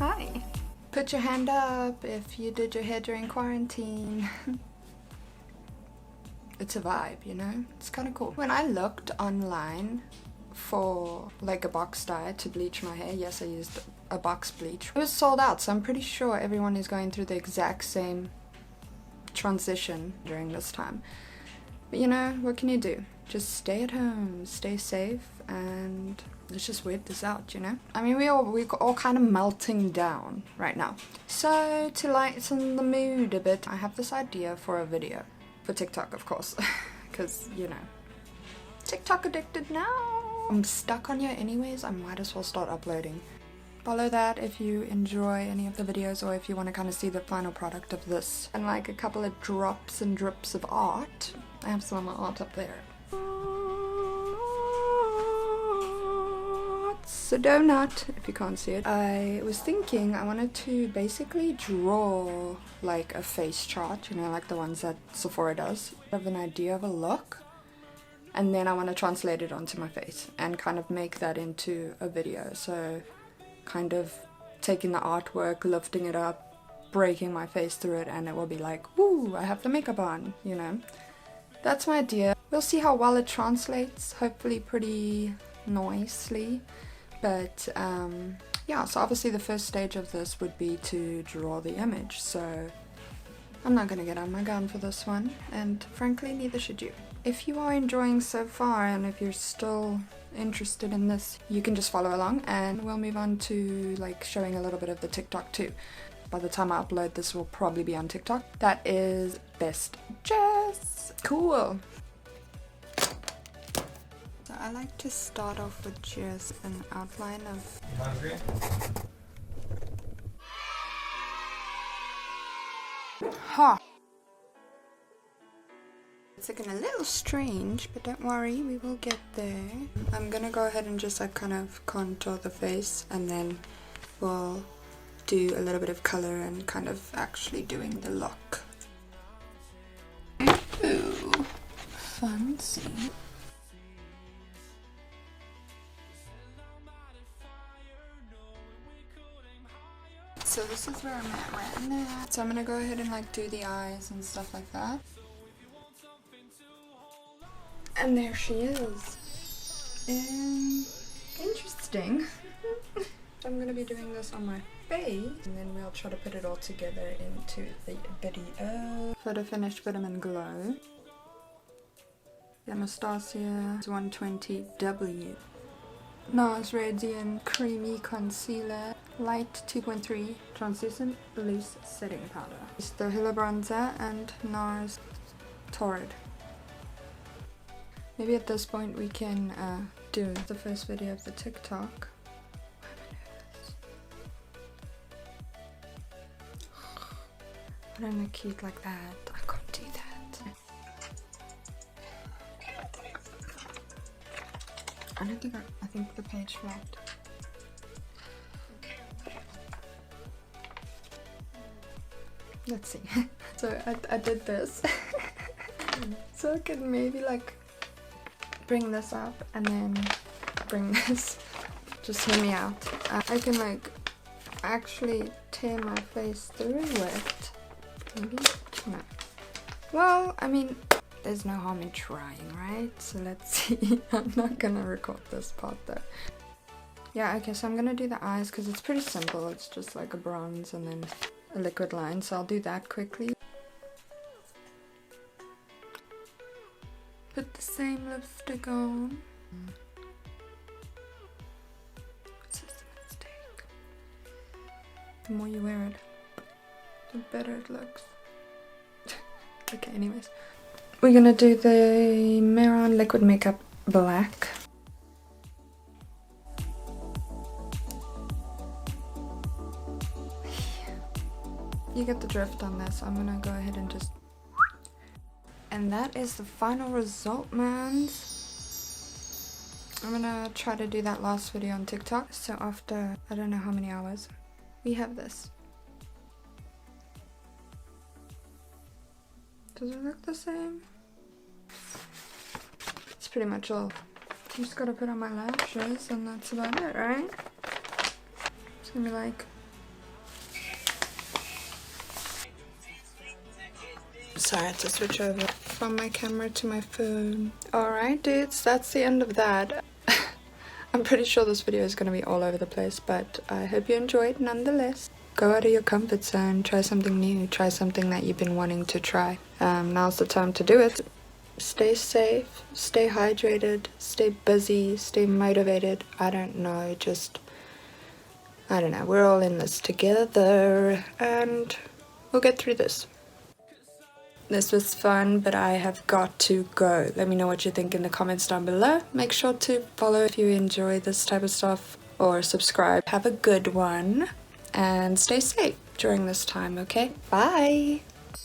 Hi. Put your hand up if you did your hair during quarantine. It's a vibe, you know? It's kind of cool. When I looked online for like a box dye to bleach my hair, yes, I used a box bleach. It was sold out, so I'm pretty sure everyone is going through the exact same transition during this time. But you know, what can you do? Just stay at home, stay safe, and let's just wait this out, you know? I mean, we're all kind of melting down right now. So to lighten the mood a bit, I have this idea for a video. For TikTok, of course, because, you know, TikTok addicted now. I'm stuck on here anyways, I might as well start uploading. Follow that if you enjoy any of the videos or if you want to kind of see the final product of this. And like a couple of drops and drips of art. I have some of my art up there. It's a donut, if you can't see it. I was thinking I wanted to basically draw like a face chart, you know, like the ones that Sephora does. I have an idea of a look, and then I want to translate it onto my face and kind of make that into a video. So kind of taking the artwork, lifting it up, breaking my face through it, and it will be like, woo, I have the makeup on, you know. That's my idea. We'll see how well it translates, hopefully pretty nicely. But yeah, so obviously the first stage of this would be to draw the image, so I'm not gonna get on my gun for this one, and frankly neither should you. If you are enjoying so far and if you're still interested in this, you can just follow along and we'll move on to like showing a little bit of the TikTok too. By the time I upload this, will probably be on TikTok. That is Best Jess. Cool. So I like to start off with just an outline of... Ha! It's looking a little strange, but don't worry, we will get there. I'm gonna go ahead and just like kind of contour the face, and then we'll do a little bit of color and kind of actually doing the look. Ooh, fancy. So this is where I'm at right now. So I'm gonna go ahead and like do the eyes and stuff like that. And there she is. Interesting. I'm gonna be doing this on my face, and then we'll try to put it all together into the video. Photo Finish Vitamin Glow. Anastasia 120W. NARS Radiant Creamy Concealer. Light 2.3 Translucent Loose Setting Powder. It's the Hila Bronzer and NARS Torrid. Maybe at this point we can do the first video of the TikTok. I don't look cute like that. I can't do that. I think the page flagged. Let's see. So I did this. So I could maybe like bring this up and then bring this. Just hear me out. I can like actually tear my face through it. Maybe? No. Well, I mean, there's no harm in trying, right? So let's see. I'm not gonna record this part though. Yeah, okay, so I'm gonna do the eyes because it's pretty simple. It's just like a bronze and then a liquid line. So I'll do that quickly. Put the same lipstick on. What's this mistake? The more you wear it, the better it looks. Okay, anyways. We're gonna do the Mehron Liquid Makeup Black. You get the drift on this. I'm gonna go ahead and just... And that is the final result, man. I'm gonna try to do that last video on TikTok. So after, I don't know how many hours, we have this. Does it look the same? It's pretty much all. Just gotta put on my lashes and that's about it, right? It's gonna be like Sorry, I had to switch over from my camera to my phone. Alright dudes, that's the end of that. I'm pretty sure this video is going to be all over the place, but I hope you enjoyed nonetheless. Go out of your comfort zone, try something new, try something that you've been wanting to try. Now's the time to do it. Stay safe, stay hydrated, stay busy, stay motivated. I don't know, I don't know, we're all in this together and we'll get through this. This was fun, but I have got to go. Let me know what you think in the comments down below. Make sure to follow if you enjoy this type of stuff, or subscribe. Have a good one and stay safe during this time, okay? Bye!